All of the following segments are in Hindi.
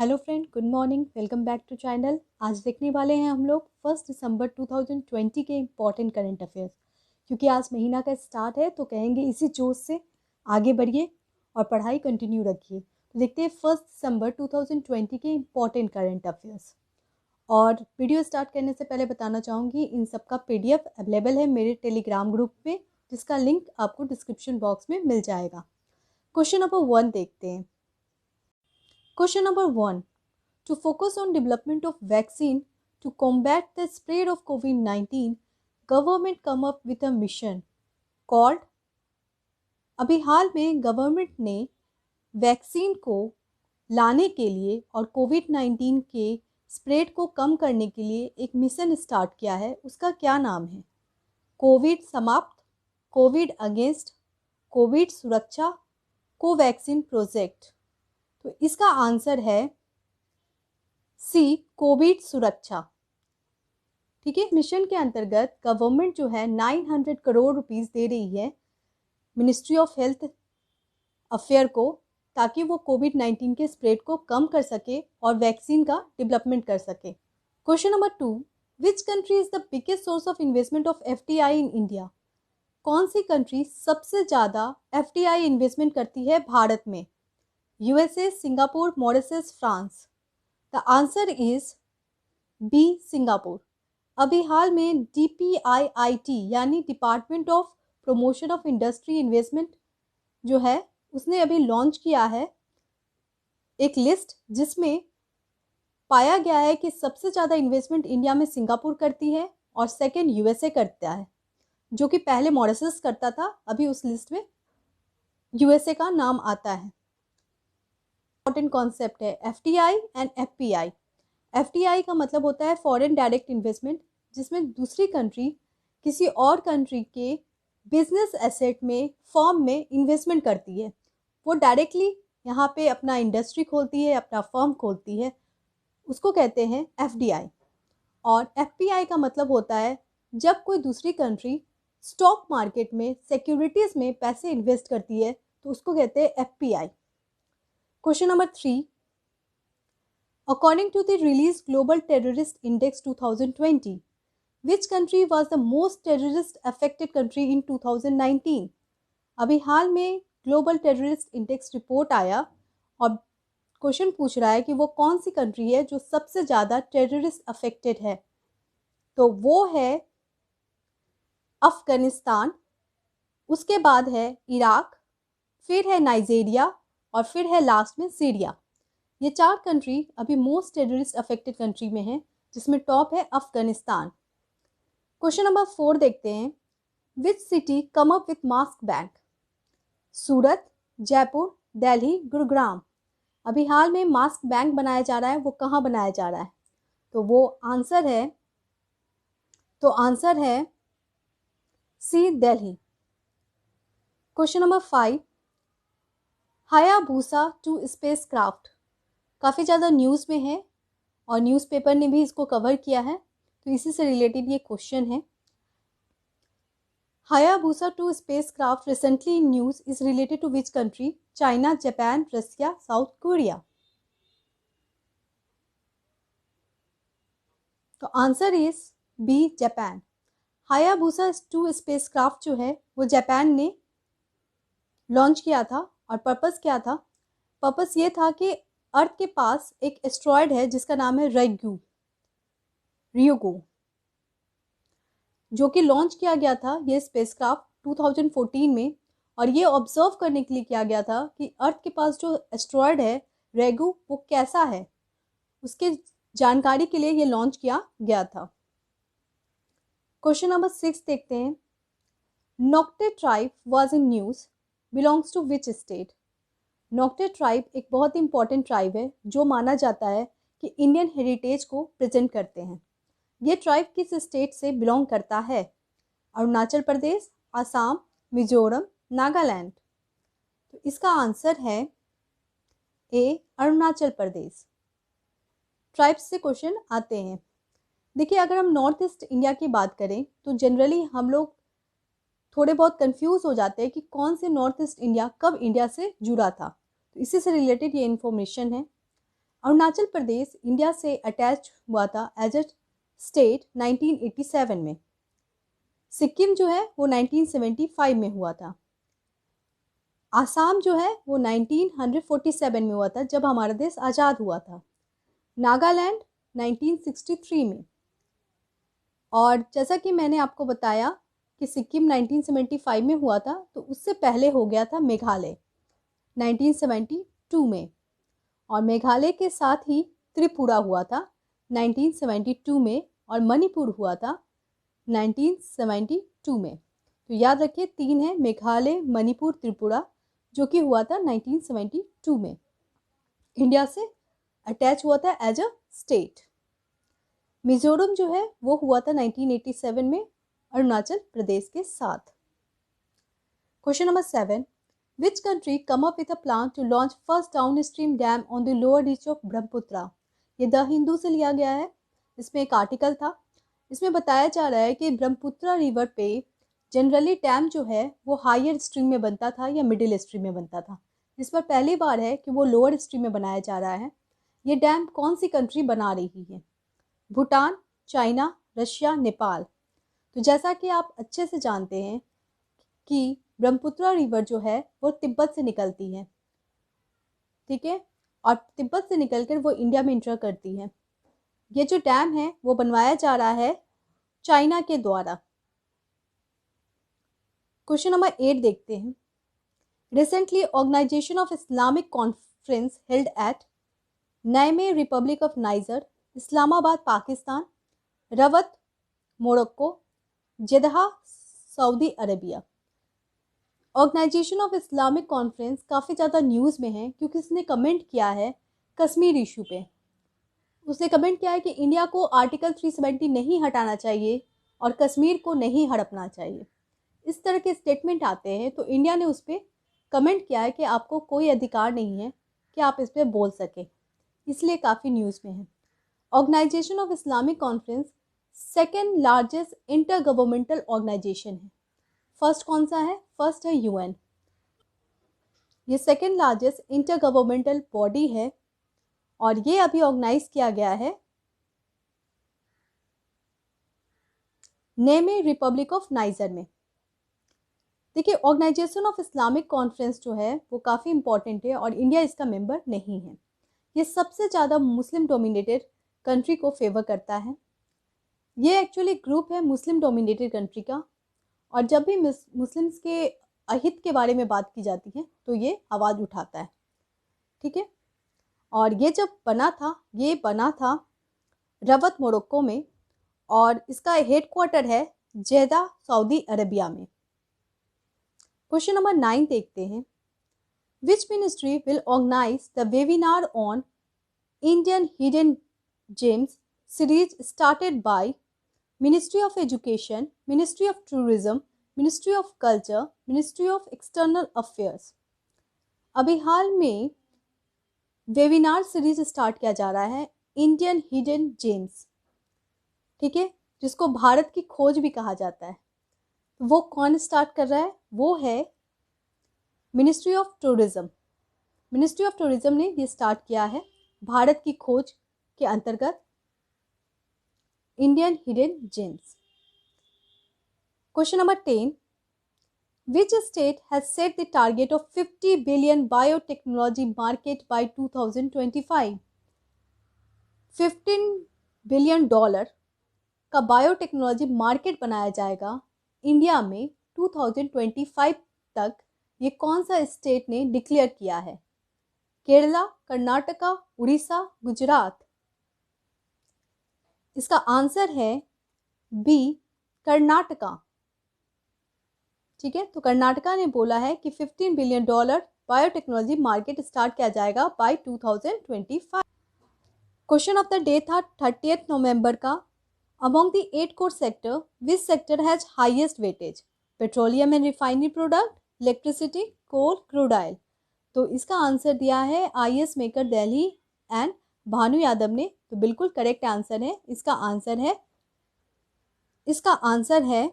Hello friend, good morning. Welcome back to channel. आज देखने वाले हैं हम लोग 1 दिसंबर 2020 के इम्पॉर्टेंट करंट अफेयर्स। क्योंकि आज महीना का स्टार्ट है तो कहेंगे इसी जोश से आगे बढ़िए और पढ़ाई कंटिन्यू रखिए। तो देखते हैं 1 दिसंबर 2020 के इम्पॉर्टेंट करंट अफेयर्स। और वीडियो स्टार्ट करने से पहले बताना चाहूँगी इन सब का PDF अवेलेबल है मेरे टेलीग्राम ग्रुप में, जिसका लिंक आपको डिस्क्रिप्शन बॉक्स में मिल जाएगा। क्वेश्चन नंबर 1 देखते हैं। Question number 1. To focus on development of vaccine to combat the spread of COVID-19, government come up with a mission called। अभी हाल में गवर्नमेंट ने वैक्सीन को लाने के लिए और कोविड-19 के स्प्रेड को कम करने के लिए एक मिशन स्टार्ट किया है। उसका क्या नाम है? कोविड समाप्त, कोविड अगेंस्ट, कोविड सुरक्षा, कोवैक्सीन प्रोजेक्ट। तो इसका आंसर है सी, कोविड सुरक्षा। ठीक है, मिशन के अंतर्गत गवर्नमेंट जो है 900 करोड़ रुपीस दे रही है मिनिस्ट्री ऑफ हेल्थ अफेयर को, ताकि वो कोविड-19 के स्प्रेड को कम कर सके और वैक्सीन का डेवलपमेंट कर सके। Question number 2. Which country is the biggest source of investment of FDI in India? कौन सी कंट्री सबसे ज़्यादा FDI इन्वेस्टमेंट करती है भारत में? USA, Singapore, Mauritius, France. The answer is B, Singapore. अभी हाल में DPIIT यानी department of promotion of industry investment जो है उसने अभी लॉन्च किया है एक लिस्ट, जिसमें पाया गया है कि सबसे ज़्यादा इन्वेस्टमेंट इंडिया में सिंगापुर करती है और सेकंड USA करता है, जो कि पहले मॉरिशस करता था। अभी उस लिस्ट में USA का नाम आता है। इम्पोर्टेंट कॉन्सेप्ट है FDI एंड FPI। FDI का मतलब होता है फॉरेन डायरेक्ट इन्वेस्टमेंट, जिसमें दूसरी कंट्री किसी और कंट्री के बिजनेस एसेट में, फर्म में इन्वेस्टमेंट करती है। वो डायरेक्टली यहाँ पे अपना इंडस्ट्री खोलती है, अपना फर्म खोलती है, उसको कहते हैं FDI। और FPI का मतलब होता है जब कोई दूसरी कंट्री स्टॉक मार्केट में, सिक्योरिटीज़ में पैसे इन्वेस्ट करती है तो उसको कहते हैं FPI। Question number 3. According to the released Global Terrorist Index 2020, which country was the most terrorist affected country in 2019? अभी हाल में ग्लोबल टेररिस्ट इंडेक्स रिपोर्ट आया और क्वेश्चन पूछ रहा है कि वो कौन सी कंट्री है जो सबसे ज़्यादा टेररिस्ट अफेक्टेड है। तो वो है अफगानिस्तान, उसके बाद है इराक, फिर है नाइजीरिया और फिर है लास्ट में सीरिया। ये 4 कंट्री अभी मोस्ट टेररिस्ट अफेक्टेड कंट्री में है, जिसमें टॉप है अफगानिस्तान। क्वेश्चन नंबर 4 देखते हैं। Which city come up with mask bank? Surat, Jaipur, Delhi, Gurugram. अभी हाल में मास्क बैंक बनाया जा रहा है, वो कहाँ बनाया जा रहा है? तो वो आंसर है C, Delhi. Question number 5. Hayabusa 2 spacecraft काफ़ी ज़्यादा न्यूज़ में है और न्यूज़पेपर ने भी इसको कवर किया है, तो इसी से रिलेटेड ये क्वेश्चन है। Hayabusa 2 spacecraft recently in news is related to which country? China, Japan, Russia, South Korea. तो answer is B, Japan. Hayabusa 2 spacecraft जो है वो जापान ने लॉन्च किया था और पर्पस क्या था? पर्पस ये था कि अर्थ के पास एक एस्ट्रॉयड है जिसका नाम है रियोगो, जो कि लॉन्च किया गया था ये स्पेसक्राफ्ट 2014 में, और ये ऑब्जर्व करने के लिए किया गया था कि अर्थ के पास जो एस्ट्रॉयड है रेगू वो कैसा है, उसके जानकारी के लिए ये लॉन्च किया गया था। क्वेश्चन नंबर 6 देखते हैं। Nocte tribe was in news, belongs to which state? Nocte tribe एक बहुत ही इंपॉर्टेंट ट्राइब है जो माना जाता है कि इंडियन हेरिटेज को प्रेजेंट करते हैं। ये ट्राइब किस स्टेट से बिलोंग करता है? अरुणाचल प्रदेश, असम, मिजोरम, नागालैंड। तो इसका आंसर है ए, अरुणाचल प्रदेश। ट्राइब्स से क्वेश्चन आते हैं। देखिए, अगर हम नॉर्थ ईस्ट इंडिया की बात करें तो जनरली हम लोग थोड़े बहुत कंफ्यूज हो जाते हैं कि कौन से नॉर्थ ईस्ट इंडिया कब इंडिया से जुड़ा था, तो इसी से रिलेटेड ये इन्फॉर्मेशन है। अरुणाचल प्रदेश इंडिया से अटैच हुआ था एज अ स्टेट 1987 में। सिक्किम जो है वो 1975 में हुआ था। आसाम जो है वो 1947 में हुआ था, जब हमारा देश आज़ाद हुआ था। नागालैंड 1963 में। और जैसा कि मैंने आपको बताया कि सिक्किम 1975 में हुआ था, तो उससे पहले हो गया था मेघालय 1972 में। और मेघालय के साथ ही त्रिपुरा हुआ था 1972 में, और मणिपुर हुआ था 1972 में। तो याद रखिए 3 है, मेघालय, मणिपुर, त्रिपुरा, जो कि हुआ था 1972 में। इंडिया से अटैच हुआ था एज अ स्टेट। मिजोरम जो है वो हुआ था 1987 में अरुणाचल प्रदेश के साथ। Question number 7, which country come up with a plan to launch first down stream dam on the lower reach of Brahmaputra? ये द हिंदू से लिया गया है। इसमें एक आर्टिकल था। इसमें बताया जा रहा है कि ब्रह्मपुत्रा रिवर पे जनरली डैम जो है वो हायर स्ट्रीम में बनता था या मिडिल स्ट्रीम में बनता था। इस पर पहली बार है कि वो लोअर स्ट्रीम में बनाया जा रहा है। ये डैम कौन सी कंट्री बना रही है? Bhutan, China, Russia, Nepal. तो जैसा कि आप अच्छे से जानते हैं कि ब्रह्मपुत्रा रिवर जो है वो तिब्बत से निकलती है, ठीक है, और तिब्बत से निकलकर वो इंडिया में इंटर करती है। ये जो डैम है वो बनवाया जा रहा है चाइना के द्वारा। क्वेश्चन नंबर 8 देखते हैं। Recently organisation of Islamic conference held at Niamey, republic of Niger, Islamabad, Pakistan, Rabat, Morocco, Jeddah, Saudi Arabia. Organisation of Islamic conference काफ़ी ज़्यादा न्यूज़ में है क्योंकि उसने कमेंट किया है कश्मीर इशू पे। उसने कमेंट किया है कि इंडिया को आर्टिकल 370 नहीं हटाना चाहिए और कश्मीर को नहीं हड़पना चाहिए। इस तरह के स्टेटमेंट आते हैं तो इंडिया ने उस पर कमेंट किया है कि आपको कोई अधिकार नहीं है कि आप इस पर बोल सकें, इसलिए काफ़ी न्यूज़ में है। Organization of Islamic conference second largest inter governmental organization है। फर्स्ट कौन सा है? फर्स्ट है यूएन। ये second largest inter governmental body है और ये अभी ऑर्गेनाइज किया गया है नेमे, रिपब्लिक ऑफ नाइजर में। देखिए, ऑर्गेनाइजेशन ऑफ इस्लामिक कॉन्फ्रेंस जो है वो काफ़ी इंपॉर्टेंट है और इंडिया इसका मेंबर नहीं है। ये सबसे ज़्यादा मुस्लिम डोमिनेटेड कंट्री को फेवर करता है। ये एक्चुअली ग्रुप है मुस्लिम डोमिनेटेड कंट्री का, और जब भी मुस्लिम्स के अहित के बारे में बात की जाती है तो ये आवाज़ उठाता है, ठीक है। और ये जब बना था रवत, मोरक्को में, और इसका हेडक्वार्टर है जेदा, सऊदी अरेबिया में। क्वेश्चन नंबर 9 देखते हैं। Which ministry will organise the webinar on Indian hidden gems series started by ministry of education, ministry of tourism, ministry of culture, ministry of external affairs? अभी हाल में वेबिनार सीरीज स्टार्ट किया जा रहा है इंडियन हिडन जेम्स, ठीक है, जिसको भारत की खोज भी कहा जाता है। तो वो कौन स्टार्ट कर रहा है? वो है ministry of tourism. Ministry of tourism ने ये स्टार्ट किया है भारत की खोज के अंतर्गत Indian hidden James. Question number 10, which state has set the target of 50 billion biotechnology market by 2025? $15 billion का बायोटेक्नोलॉजी मार्केट बनाया जाएगा इंडिया में 2025 तक। ये कौन सा स्टेट ने डिक्लेयर किया है? केरला, कर्नाटका, उड़ीसा, गुजरात? इसका आंसर है बी, कर्नाटका, ठीक है। तो कर्नाटका ने बोला है कि $15 बिलियन बायोटेक्नोलॉजी मार्केट स्टार्ट किया जाएगा by 2025। Question of the day था 30 नवंबर का। Among the 8 core sector, which sector has highest weightage? Petroleum and refinery product, electricity, coal, crude oil? तो इसका आंसर दिया है IAS maker Delhi and Bhanu Yadav ने। तो बिल्कुल करेक्ट आंसर है। इसका आंसर है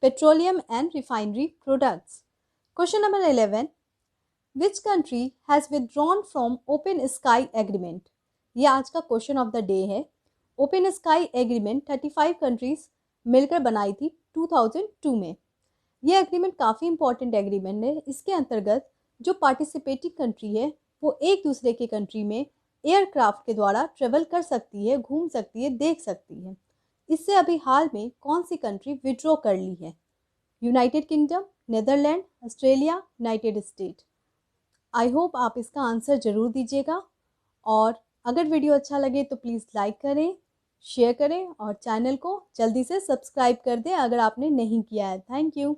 petroleum and refinery products. Question number 11, which country has withdrawn from open sky agreement? ये आज का क्वेश्चन ऑफ द डे है। ओपन स्काई एग्रीमेंट 35 कंट्रीज मिलकर बनाई थी 2002 में। ये एग्रीमेंट काफ़ी इंपॉर्टेंट एग्रीमेंट है। इसके अंतर्गत जो पार्टिसिपेटिंग कंट्री है वो एक दूसरे के कंट्री में एयरक्राफ्ट के द्वारा ट्रेवल कर सकती है, घूम सकती है, देख सकती है। इससे अभी हाल में कौन सी कंट्री विड्रॉ कर ली है? United kingdom, Netherland, Australia, United state. I hope आप इसका आंसर ज़रूर दीजिएगा। और अगर वीडियो अच्छा लगे तो प्लीज़ लाइक करें, शेयर करें और चैनल को जल्दी से सब्सक्राइब कर दें अगर आपने नहीं किया है। Thank you.